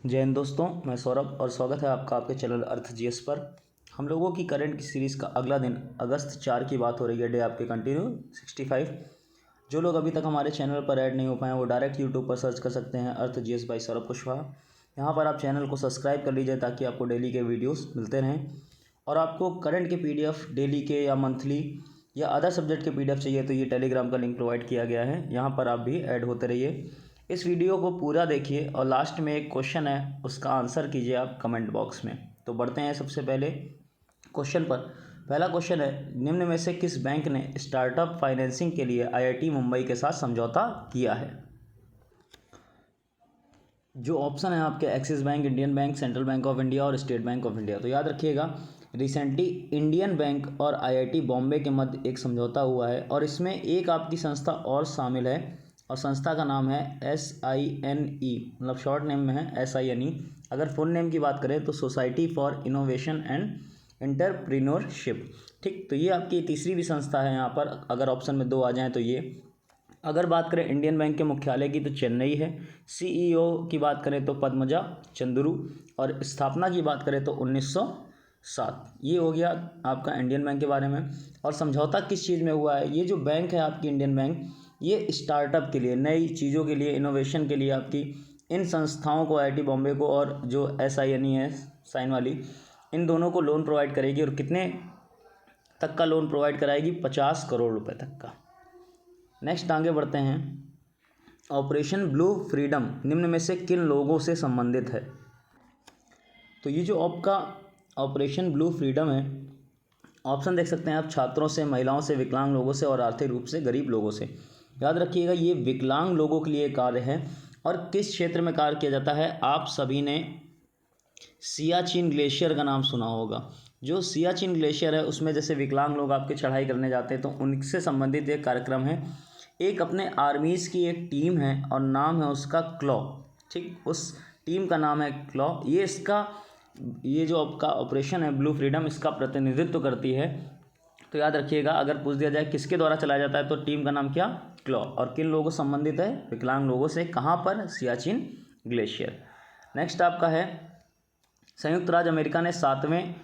जय हिंद दोस्तों, मैं सौरभ और स्वागत है आपका आपके चैनल अर्थ जीएस पर। हम लोगों की करंट की सीरीज़ का अगला दिन अगस्त 4 की बात हो रही है। डे आपके कंटिन्यू 65। जो लोग अभी तक हमारे चैनल पर ऐड नहीं हो पाए वो डायरेक्ट यूट्यूब पर सर्च कर सकते हैं अर्थ जीएस बाई सौरभ कुशवाहा। यहाँ पर आप चैनल को सब्सक्राइब कर लीजिए ताकि आपको डेली के वीडियोज़ मिलते रहें। और आपको करंट के PDF डेली के या मंथली या अदर सब्जेक्ट के PDF चाहिए तो ये टेलीग्राम का लिंक प्रोवाइड किया गया है, यहाँ पर आप भी ऐड होते रहिए। इस वीडियो को पूरा देखिए और लास्ट में एक क्वेश्चन है, उसका आंसर कीजिए आप कमेंट बॉक्स में। तो बढ़ते हैं सबसे पहले क्वेश्चन पर। पहला क्वेश्चन है, निम्न में से किस बैंक ने स्टार्टअप फाइनेंसिंग के लिए IIT मुंबई के साथ समझौता किया है? जो ऑप्शन है आपके axis bank, Indian bank, central bank of India और स्टेट बैंक ऑफ इंडिया। तो याद रखिएगा, रिसेंटली इंडियन बैंक और IIT बॉम्बे के मध्य एक समझौता हुआ है और इसमें एक आपकी संस्था और शामिल है और संस्था का नाम है SINE, मतलब शॉर्ट नेम में है SINE। अगर फुल नेम की बात करें तो society for innovation and entrepreneurship. ठीक, तो ये आपकी तीसरी भी संस्था है यहाँ पर, अगर ऑप्शन में 2 आ जाएँ तो ये। अगर बात करें इंडियन बैंक के मुख्यालय की तो चेन्नई है। CEO की बात करें तो पद्मजा चंद्रू और स्थापना की बात करें तो 1907। ये हो गया आपका इंडियन बैंक के बारे में। और समझौता किस चीज़ में हुआ है? ये जो बैंक है आपकी इंडियन बैंक, ये स्टार्टअप के लिए, नई चीज़ों के लिए, इनोवेशन के लिए आपकी इन संस्थाओं को, IIT बॉम्बे को और जो SINE है साइन वाली, इन दोनों को लोन प्रोवाइड करेगी। और कितने तक का लोन प्रोवाइड कराएगी? 50 करोड़ रुपए तक का। नेक्स्ट आगे बढ़ते हैं। ऑपरेशन ब्लू फ्रीडम निम्न में से किन लोगों से संबंधित है? तो ये जो आपका ऑपरेशन ब्लू फ्रीडम है, ऑप्शन देख सकते हैं आप, छात्रों से, महिलाओं से, विकलांग लोगों से और आर्थिक रूप से गरीब लोगों से। याद रखिएगा, ये विकलांग लोगों के लिए कार्य है। और किस क्षेत्र में कार्य किया जाता है? आप सभी ने सियाचिन ग्लेशियर का नाम सुना होगा। जो सियाचिन ग्लेशियर है उसमें जैसे विकलांग लोग आपके चढ़ाई करने जाते हैं तो उनसे संबंधित एक कार्यक्रम है। एक अपने आर्मीज़ की एक टीम है और नाम है उसका क्लॉ। ठीक, उस टीम का नाम है क्लॉ। ये जो आपका ऑपरेशन है ब्लू फ्रीडम, इसका प्रतिनिधित्व करती है। तो याद रखिएगा, अगर पूछ दिया जाए किसके द्वारा चलाया जाता है तो टीम का नाम क्या? क्लॉ। और किन लोगों से संबंधित है? विकलांग लोगों से। कहाँ पर? सियाचिन ग्लेशियर। नेक्स्ट आपका है, संयुक्त राज्य अमेरिका ने 7वें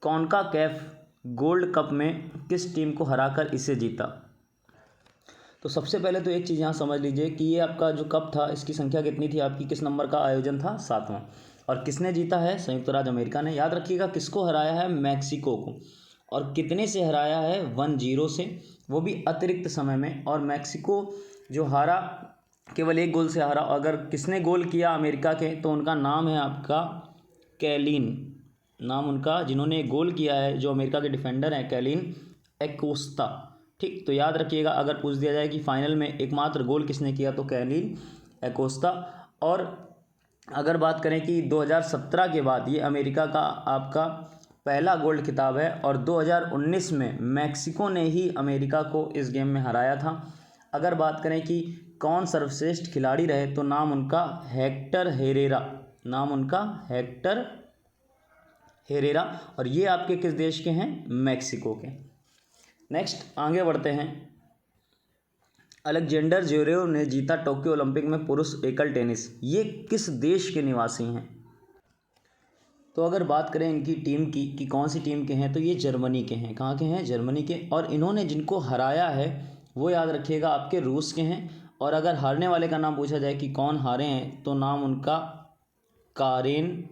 कॉन्काकैफ गोल्ड कप में किस टीम को हराकर इसे जीता? तो सबसे पहले तो एक चीज़ यहाँ समझ लीजिए कि ये आपका जो कप था, इसकी संख्या कितनी थी आपकी? किस नंबर का आयोजन था? 7वां। और किसने जीता है? संयुक्त राज्य अमेरिका ने। याद रखिएगा, किसको हराया है? मैक्सिको को। और कितने से हराया है? 1-0 से, वो भी अतिरिक्त समय में। और मैक्सिको जो हारा, केवल 1 गोल से हारा। अगर किसने गोल किया अमेरिका के, तो उनका नाम है आपका कैलिन। नाम उनका, जिन्होंने गोल किया है, जो अमेरिका के डिफेंडर हैं, कैलिन एकोस्ता। ठीक, तो याद रखिएगा, अगर पूछ दिया जाए कि फाइनल में एकमात्र गोल किसने किया तो कैलिन एकोस्ता। और अगर बात करें कि 2017 के बाद ये अमेरिका का आपका पहला गोल्ड खिताब है और 2019 में मैक्सिको ने ही अमेरिका को इस गेम में हराया था। अगर बात करें कि कौन सर्वश्रेष्ठ खिलाड़ी रहे तो नाम उनका हेक्टर हेरेरा। नाम उनका हेक्टर हेरेरा। और ये आपके किस देश के हैं? मैक्सिको के। नेक्स्ट आगे बढ़ते हैं। अलेक्जेंडर ज्वेरेव ने जीता टोक्यो ओलंपिक में पुरुष एकल टेनिस। ये किस देश के निवासी हैं? तो अगर बात करें इनकी टीम की कि कौन सी टीम के हैं, तो ये जर्मनी के हैं। कहाँ के हैं? जर्मनी के। और इन्होंने जिनको हराया है वो याद रखिएगा आपके रूस के हैं। और अगर हारने वाले का नाम पूछा जाए कि कौन हारे हैं तो नाम उनका कारेन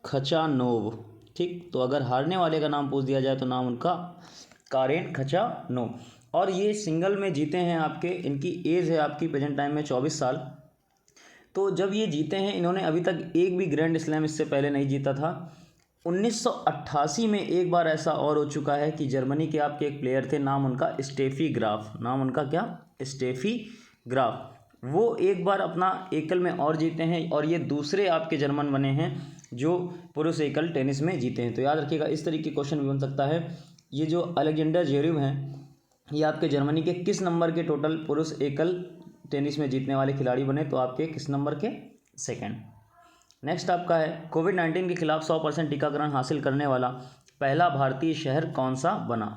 खचानोव। ठीक, तो अगर हारने वाले का नाम पूछ दिया जाए तो नाम उनका कारेन खचानोव। और ये सिंगल में जीते हैं आपके, इनकी एज है आपकी प्रेजेंट टाइम में 24 साल। तो जब ये जीते हैं, इन्होंने अभी तक एक भी ग्रैंड स्लैम इससे पहले नहीं जीता था। 1988 में एक बार ऐसा और हो चुका है कि जर्मनी के आपके एक प्लेयर थे, नाम उनका स्टेफी ग्राफ। नाम उनका क्या? Steffi Graf. वो एक बार अपना एकल में और जीते हैं और ये दूसरे आपके जर्मन बने हैं जो पुरुष एकल टेनिस में जीते हैं। तो याद रखिएगा, इस तरीके के क्वेश्चन भी बन सकता है। ये जो अलेक्जेंडर ज्वेरेव हैं, ये आपके जर्मनी के किस नंबर के टोटल पुरुष एकल टेनिस में जीतने वाले खिलाड़ी बने? तो आपके किस नंबर के? 2nd। नेक्स्ट आपका है, कोविड-19 के खिलाफ 100% टीकाकरण हासिल करने वाला पहला भारतीय शहर कौन सा बना?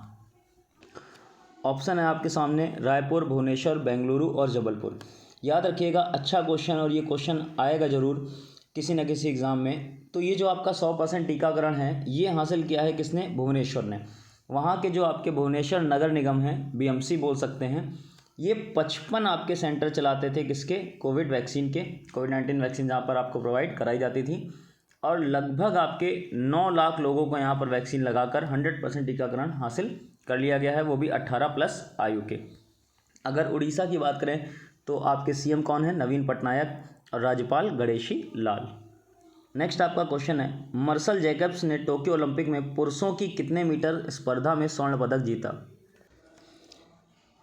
ऑप्शन है आपके सामने, रायपुर, भुवनेश्वर, बेंगलुरु और जबलपुर। याद रखिएगा, अच्छा क्वेश्चन, और ये क्वेश्चन आएगा ज़रूर किसी न किसी एग्ज़ाम में। तो ये जो आपका 100% टीकाकरण है, ये हासिल किया है किसने? भुवनेश्वर ने। वहाँ के जो आपके भुवनेश्वर नगर निगम हैं, बीएमसी बोल सकते हैं, ये 55 आपके सेंटर चलाते थे किसके? कोविड वैक्सीन के, कोविड-19 वैक्सीन जहाँ पर आपको प्रोवाइड कराई जाती थी, और लगभग आपके 9 लाख लोगों को यहाँ पर वैक्सीन लगाकर 100% टीकाकरण हासिल कर लिया गया है, वो भी 18+ आयु के। अगर उड़ीसा की बात करें तो आपके सीएम कौन है? नवीन पटनायक, और राज्यपाल गणेशी लाल। नेक्स्ट आपका क्वेश्चन है, मार्शल जैकब्स ने टोक्यो ओलंपिक में पुरुषों की कितने मीटर स्पर्धा में स्वर्ण पदक जीता?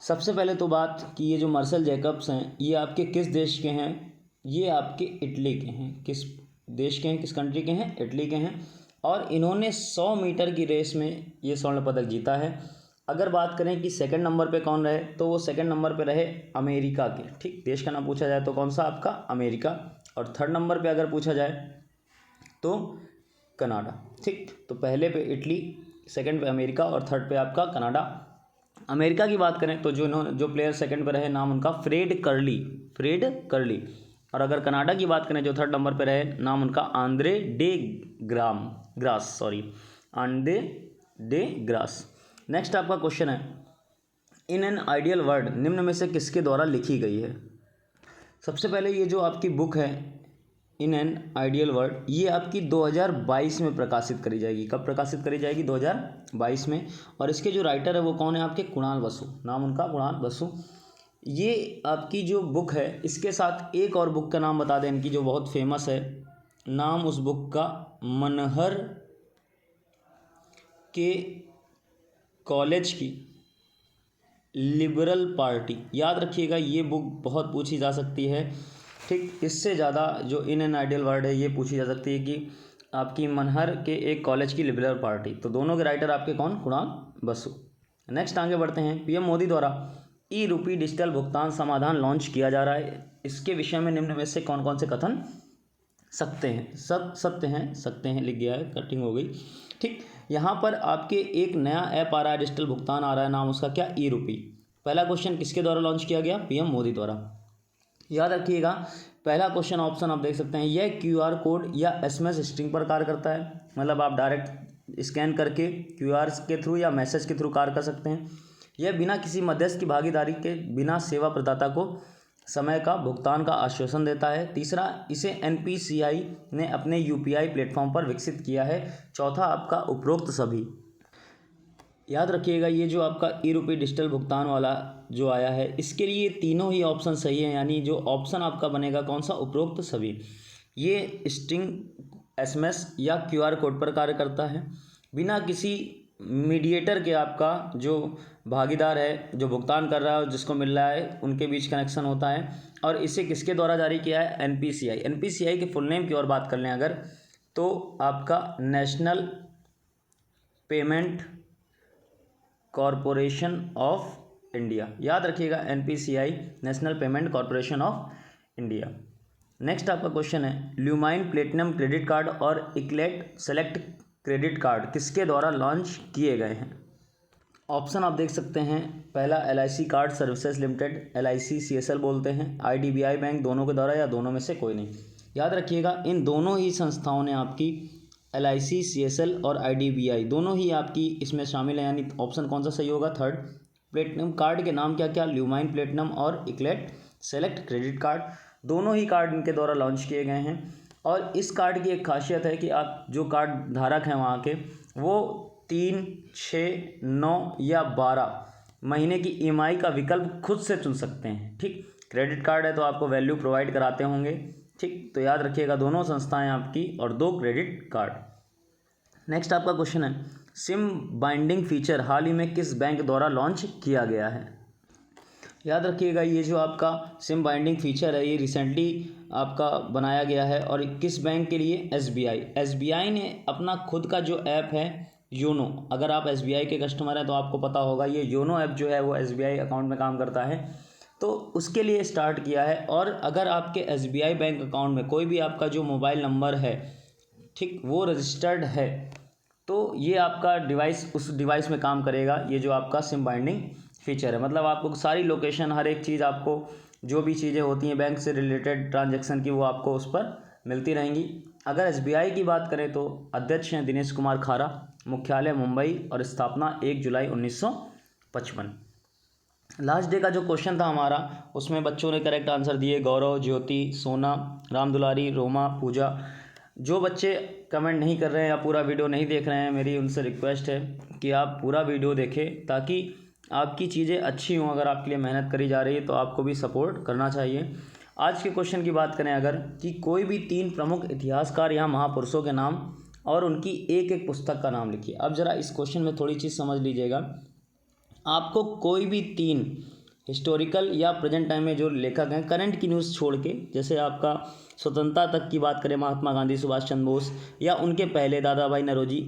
सबसे पहले तो बात कि ये जो मार्शल जैकब्स हैं, ये आपके किस देश के हैं? ये आपके इटली के हैं। किस देश के हैं, किस कंट्री के हैं? इटली के हैं। और इन्होंने 100 मीटर की रेस में ये स्वर्ण पदक जीता है। अगर बात करें कि सेकंड नंबर पे कौन रहे, तो वो सेकंड नंबर पे रहे अमेरिका के। ठीक, देश का नाम पूछा जाए तो कौन सा? आपका अमेरिका। और थर्ड नंबर पे अगर पूछा जाए तो कनाडा। ठीक, तो पहले पे इटली, सेकंड पे अमेरिका, और थर्ड पे आपका कनाडा। अमेरिका की बात करें तो जो प्लेयर सेकंड पे रहे, नाम उनका फ्रेड कर्ली। और अगर कनाडा की बात करें, जो थर्ड नंबर पे रहे, नाम उनका आंद्रे डे ग्रास। नेक्स्ट आपका क्वेश्चन है, इन एन आइडियल वर्ल्ड निम्न में से किसके द्वारा लिखी गई है? सबसे पहले ये जो आपकी बुक है इन एन आइडियल वर्ल्ड, ये आपकी 2022 में प्रकाशित करी जाएगी। कब प्रकाशित करी जाएगी? 2022 में। और इसके जो राइटर है वो कौन है? आपके कुणाल बसु, नाम उनका कुणाल बसु। ये आपकी जो बुक है, इसके साथ एक और बुक का नाम बता दें इनकी, जो बहुत फेमस है। नाम उस बुक का मनहर के कॉलेज की लिबरल पार्टी। याद रखिएगा, ये बुक बहुत पूछी जा सकती है। ठीक, इससे ज़्यादा जो इन एन आइडियल वर्ल्ड है, ये पूछी जा सकती है कि आपकी मनहर के एक कॉलेज की लिबरल पार्टी। तो दोनों के राइटर आपके कौन? कुणाल बसु। नेक्स्ट आगे बढ़ते हैं, पीएम मोदी द्वारा ई-रूपी डिजिटल भुगतान समाधान लॉन्च किया जा रहा है। इसके विषय में निम्न में से कौन कौन से कथन सत्य हैं लिख गया है, कटिंग हो गई। ठीक, यहाँ पर आपके एक नया ऐप आ रहा है, डिजिटल भुगतान आ रहा है, नाम उसका क्या? ई-रूपी। पहला क्वेश्चन किसके द्वारा लॉन्च किया गया? पीएम मोदी द्वारा। याद रखिएगा, पहला क्वेश्चन ऑप्शन आप देख सकते हैं, यह क्यूआर कोड या एसएमएस स्ट्रिंग पर कार्य करता है। मतलब आप डायरेक्ट स्कैन करके क्यूआर के थ्रू या मैसेज के थ्रू कार्य कर सकते हैं। यह बिना किसी मध्यस्थ की भागीदारी के बिना सेवा प्रदाता को समय का भुगतान का आश्वासन देता है। तीसरा, इसे एनपीसीआई ने अपने यूपीआई प्लेटफॉर्म पर विकसित किया है। चौथा आपका उपरोक्त सभी। याद रखिएगा, ये जो आपका ई-रूपी डिजिटल भुगतान वाला जो आया है, इसके लिए तीनों ही ऑप्शन सही हैं। यानी जो ऑप्शन आपका बनेगा कौन सा? उपरोक्त सभी। ये स्ट्रिंग, एसएमएस या क्यूआर कोड पर कार्य करता है। बिना किसी मीडिएटर के आपका जो भागीदार है, जो भुगतान कर रहा है और जिसको मिल रहा है, उनके बीच कनेक्शन होता है। और इसे किसके द्वारा जारी किया है? एनपीसीआई। एनपीसीआई के फुल नेम की और बात कर लें अगर, तो आपका national payment corporation of India. याद रखिएगा, NPCI, national payment corporation of India. Next आपका क्वेश्चन है, ल्यूमाइन प्लेटिनम क्रेडिट कार्ड और इक्लेट सेलेक्ट क्रेडिट कार्ड किसके द्वारा लॉन्च किए गए हैं? ऑप्शन आप देख सकते हैं, पहला LIC card services limited, LIC CSL बोलते हैं, आईडीबीआई बैंक, दोनों के द्वारा या दोनों में से कोई नहीं। याद रखिएगा, इन दोनों ही संस्थाओं ने आपकी एलआईसी, सीएसएल और आईडीबीआई दोनों ही आपकी इसमें शामिल है। यानी ऑप्शन कौन सा सही होगा? थर्ड। प्लेटिनम कार्ड के नाम क्या क्या? ल्यूमाइन प्लेटिनम और इक्लेट सेलेक्ट क्रेडिट कार्ड। दोनों ही कार्ड इनके द्वारा लॉन्च किए गए हैं। और इस कार्ड की एक खासियत है कि आप जो कार्ड धारक हैं वहाँ के, वो 3, 6, 9 या 12 महीने की ईएमआई का विकल्प खुद से चुन सकते हैं। ठीक, क्रेडिट कार्ड है तो आपको वैल्यू प्रोवाइड कराते होंगे। ठीक, तो याद रखिएगा, दोनों संस्थाएं आपकी और 2 क्रेडिट कार्ड। नेक्स्ट आपका क्वेश्चन है, सिम बाइंडिंग फीचर हाल ही में किस बैंक द्वारा लॉन्च किया गया है? याद रखिएगा, ये जो आपका सिम बाइंडिंग फीचर है, ये रिसेंटली आपका बनाया गया है। और किस बैंक के लिए? एसबीआई। एसबीआई ने अपना खुद का जो ऐप है योनो, अगर आप एसबीआई के कस्टमर हैं तो आपको पता होगा, ये योनो ऐप जो है वो एसबीआई अकाउंट में काम करता है, तो उसके लिए स्टार्ट किया है। और अगर आपके एसबीआई बैंक अकाउंट में कोई भी आपका जो मोबाइल नंबर है, ठीक, वो रजिस्टर्ड है, तो ये आपका डिवाइस उस डिवाइस में काम करेगा। ये जो आपका सिम बाइंडिंग फीचर है, मतलब आपको सारी लोकेशन, हर एक चीज़ आपको जो भी चीज़ें होती हैं बैंक से रिलेटेड ट्रांजैक्शन की, वो आपको उस पर मिलती रहेंगी। अगर एसबीआई की बात करें तो अध्यक्ष हैं दिनेश कुमार खारा, मुख्यालय मुंबई और स्थापना 1 जुलाई 1955। लास्ट डे का जो क्वेश्चन था हमारा, उसमें बच्चों ने करेक्ट आंसर दिए, गौरव, ज्योति, सोना, राम दुलारी, रोमा, पूजा। जो बच्चे कमेंट नहीं कर रहे हैं या पूरा वीडियो नहीं देख रहे हैं, मेरी उनसे रिक्वेस्ट है कि आप पूरा वीडियो देखें ताकि आपकी चीज़ें अच्छी हों। अगर आपके लिए मेहनत करी जा रही है तो आपको भी सपोर्ट करना चाहिए। आज के क्वेश्चन की बात करें अगर, कि कोई भी 3 प्रमुख इतिहासकार या महापुरुषों के नाम और उनकी एक एक पुस्तक का नाम लिखिए। अब ज़रा इस क्वेश्चन में थोड़ी चीज़ समझ लीजिएगा। आपको कोई भी 3 हिस्टोरिकल या प्रेजेंट टाइम में जो लेखक हैं, करंट की न्यूज़ छोड़ के, जैसे आपका स्वतंत्रता तक की बात करें, महात्मा गांधी, सुभाष चंद्र बोस, या उनके पहले दादा भाई नौरोजी,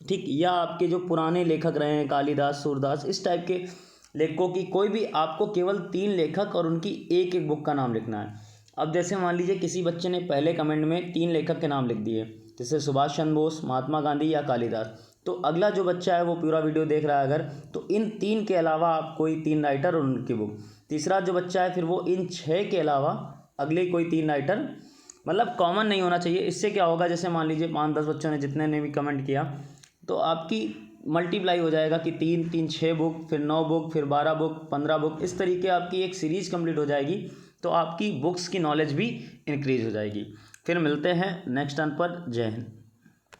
ठीक, या आपके जो पुराने लेखक रहे हैं कालिदास, सूरदास, इस टाइप के लेखकों की कोई भी, आपको केवल 3 लेखक और उनकी एक एक बुक का नाम लिखना है। अब जैसे मान लीजिए किसी बच्चे ने पहले कमेंट में 3 लेखक के नाम लिख दिए, जैसे सुभाष चंद्र बोस, महात्मा गांधी या कालिदास, तो अगला जो बच्चा है वो पूरा वीडियो देख रहा है अगर, तो इन 3 के अलावा आप कोई 3 राइटर और उनकी बुक। तीसरा जो बच्चा है फिर वो इन 6 के अलावा अगले कोई 3 राइटर, मतलब कॉमन नहीं होना चाहिए। इससे क्या होगा, जैसे मान लीजिए 5-10 बच्चों ने, जितने ने भी कमेंट किया, तो आपकी मल्टीप्लाई हो जाएगा कि 3 3 6 बुक, फिर 9 बुक, फिर 12 बुक, 15 बुक, इस तरीके आपकी एक सीरीज़ कंप्लीट हो जाएगी। तो आपकी बुक्स की नॉलेज भी इंक्रीज़ हो जाएगी। फिर मिलते हैं नेक्स्ट टर्न पर। जय हिंद।